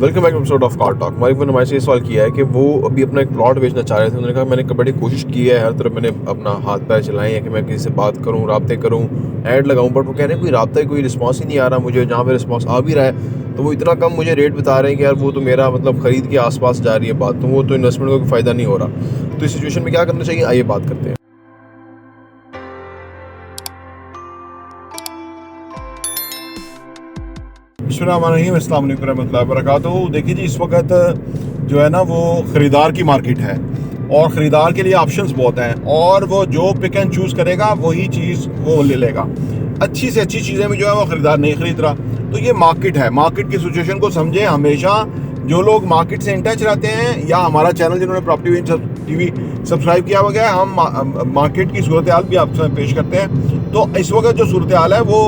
Welcome back episode of car talk. हमारे ने हमारे से सवाल किया है कि वो अभी अपना एक प्लॉट बेचना चाह रहे थे। उन्होंने कहा मैंने बड़ी कोशिश की है, हर तरफ मैंने अपना हाथ पैर चलाए हैं कि मैं किसी से बात करूं, राब्ते करूं, ऐड लगाऊं, बट वो कह रहे हैं कोई राब्ता, कोई रिस्पांस ही नहीं आ रहा मुझे। जहाँ पे रिस्पांस आ भी रहा है तो वो इतना कम मुझे रेट बता रहे हैं कि यार वो तो मेरा मतलब ख़रीद के आसपास जा रही है बात, तो वो तो इन्वेस्टमेंट का कोई फ़ायदा नहीं हो रहा। तो इस सिचुएशन में क्या करना चाहिए, आइए बात करते हैं। बिस्मिल्लाहिर्रहमानिर्रहीम, अस्सलाम वालेकुम रहमतुल्लाहि वबरकातुहू। देखिए जी, इस वक्त जो है ना वो ख़रीदार की मार्केट है और ख़रीदार के लिए ऑप्शंस बहुत हैं और वो जो पिक एंड चूज़ करेगा वही चीज़ वो ले लेगा। अच्छी से अच्छी चीज़ें भी जो है वो ख़रीदार नहीं ख़रीद रहा। तो ये मार्केट है, मार्केट की सिचुएशन को समझें। हमेशा जो लोग मार्केट से इन टच रहते हैं या हमारा चैनल जिन्होंने प्रॉपर्टी टीवी सब्सक्राइब किया हुआ है, हम मार्केट की सूरत हाल भी आपसे पेश करते हैं। तो इस वक्त जो सूरत हाल है वो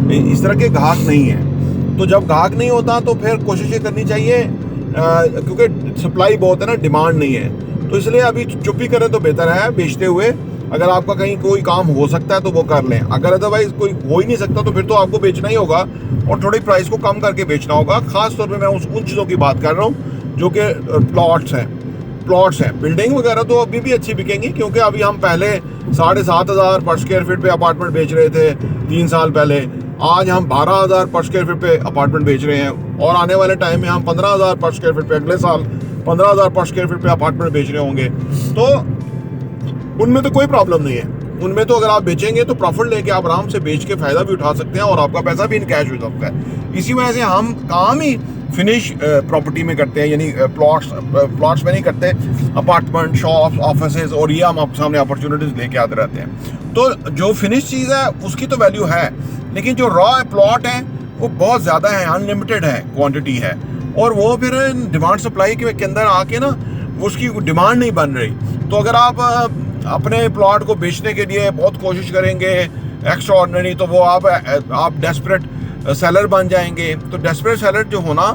इस तरह के ग्राहक नहीं है। तो जब ग्राहक नहीं होता तो फिर कोशिश ये करनी चाहिए, क्योंकि सप्लाई बहुत है ना, डिमांड नहीं है। तो इसलिए अभी चुप्पी करें तो बेहतर है बेचते हुए। अगर आपका कहीं कोई काम हो सकता है तो वो कर लें, अगर अदरवाइज कोई हो ही नहीं सकता तो फिर तो आपको बेचना ही होगा और थोड़ी प्राइस को कम करके बेचना होगा। ख़ास तौर पे मैं उन चीज़ों की बात कर रहा हूँ जो कि प्लॉट्स हैं। बिल्डिंग वगैरह तो अभी भी अच्छी बिकेंगी, क्योंकि अभी हम पहले 7,500 पर स्क्वायर फीट पे अपार्टमेंट बेच रहे थे 3 साल पहले। आज हम 12,000 पर स्क्वायर फीट पे अपार्टमेंट बेच रहे हैं और आने वाले टाइम में हम 15,000 पर स्क्वायर फीट पे, अगले साल 15,000 पर स्क्वायर फीट पे अपार्टमेंट बेच रहे होंगे। तो उनमें तो कोई प्रॉब्लम नहीं है। उनमें तो अगर आप बेचेंगे तो प्रॉफिट लेके आप आराम से बेच के फ़ायदा भी उठा सकते हैं और आपका पैसा भी इन कैश हो सकता है। इसी वजह से हम काम ही फिनिश प्रॉपर्टी में करते हैं, यानी प्लॉट्स में नहीं करते, अपार्टमेंट, शॉप्स, ऑफिसेज, और ये हम आपके सामने अपॉर्चुनिटीज़ लेके आते रहते हैं। तो जो फिनिश चीज़ है उसकी तो वैल्यू है, लेकिन जो रॉ प्लॉट है वो बहुत ज़्यादा है, अनलिमिटेड है, क्वांटिटी है, और वो फिर डिमांड सप्लाई के अंदर आके ना उसकी डिमांड नहीं बन रही। तो अगर आप अपने प्लॉट को बेचने के लिए बहुत कोशिश करेंगे एक्स्ट्रा ऑर्डिनरी, तो वो आप डेस्परेट सेलर बन जाएंगे। तो डेस्परेट सेलर जो होना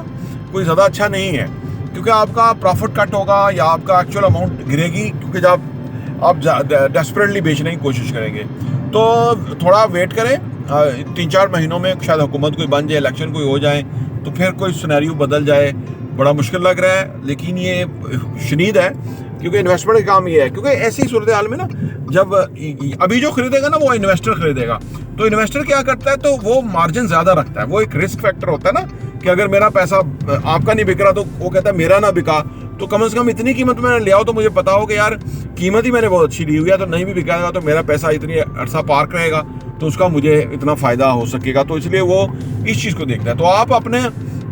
कोई ज़्यादा अच्छा नहीं है, क्योंकि आपका प्रॉफिट कट होगा या आपका एक्चुअल अमाउंट गिरेगी, क्योंकि जब आप डेस्परेटली बेचने की कोशिश करेंगे। तो थोड़ा वेट करें, 3-4 महीनों में शायद हुकूमत कोई बन जाए, इलेक्शन कोई हो जाए, तो फिर कोई सिनेरियो बदल जाए। बड़ा मुश्किल लग रहा है, लेकिन ये शनीद है, क्योंकि इन्वेस्टमेंट का काम ये है। क्योंकि ऐसी सूरत हाल में ना, जब अभी जो खरीदेगा ना वो इन्वेस्टर खरीदेगा, तो इन्वेस्टर क्या करता है, तो वो मार्जिन ज़्यादा रखता है। वो एक रिस्क फैक्टर होता है ना, कि अगर मेरा पैसा आपका नहीं बिक रहा तो वो कहता है मेरा ना बिका, तो कम से कम इतनी कीमत मैंने ले आओ तो मुझे पता हो कि यार कीमत ही मैंने बहुत अच्छी ली हुई है, तो नहीं भी बिकाएगा तो मेरा पैसा इतनी अरसा पार्क रहेगा, तो उसका मुझे इतना फ़ायदा हो सकेगा। तो इसलिए वो इस चीज़ को देखता है। तो आप अपने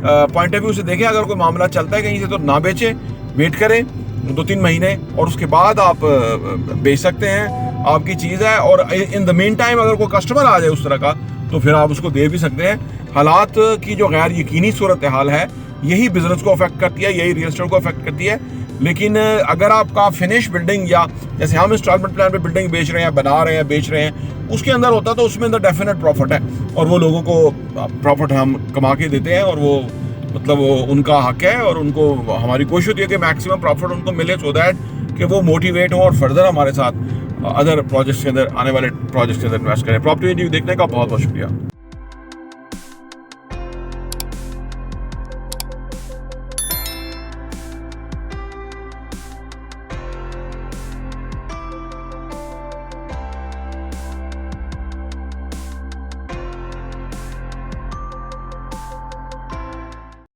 पॉइंट ऑफ व्यू से देखें, अगर कोई मामला चलता है कहीं से तो ना बेचें, वेट करें 2-3 महीने और उसके बाद आप बेच सकते हैं, आपकी चीज़ है। और इन द मीन टाइम अगर कोई कस्टमर आ जाए उस तरह का, तो फिर आप उसको दे भी सकते हैं। हालात की जो गैर यकीनी सूरत हाल है, यही बिज़नेस को अफेक्ट करती है, यही रियल एस्टेट को अफेक्ट करती है। लेकिन अगर आपका फिनिश बिल्डिंग, या जैसे हम इंस्टॉलमेंट प्लान पे बिल्डिंग बेच रहे हैं, बना रहे हैं, बेच रहे हैं, उसके अंदर होता है तो उसमें अंदर डेफिनेट प्रॉफिट है, और वो लोगों को प्रॉफिट हम कमा के देते हैं, और वो मतलब वो उनका हक है, और उनको हमारी कोशिश होती है कि मैक्सिमम प्रॉफिट उनको मिले, सो दैट कि वो मोटिवेट हो और फर्दर हमारे साथ अदर प्रोजेक्ट्स के अंदर, आने वाले प्रोजेक्ट्स के अंदर इन्वेस्ट करें। प्रॉपर्टी देखने का बहुत बहुत शुक्रिया।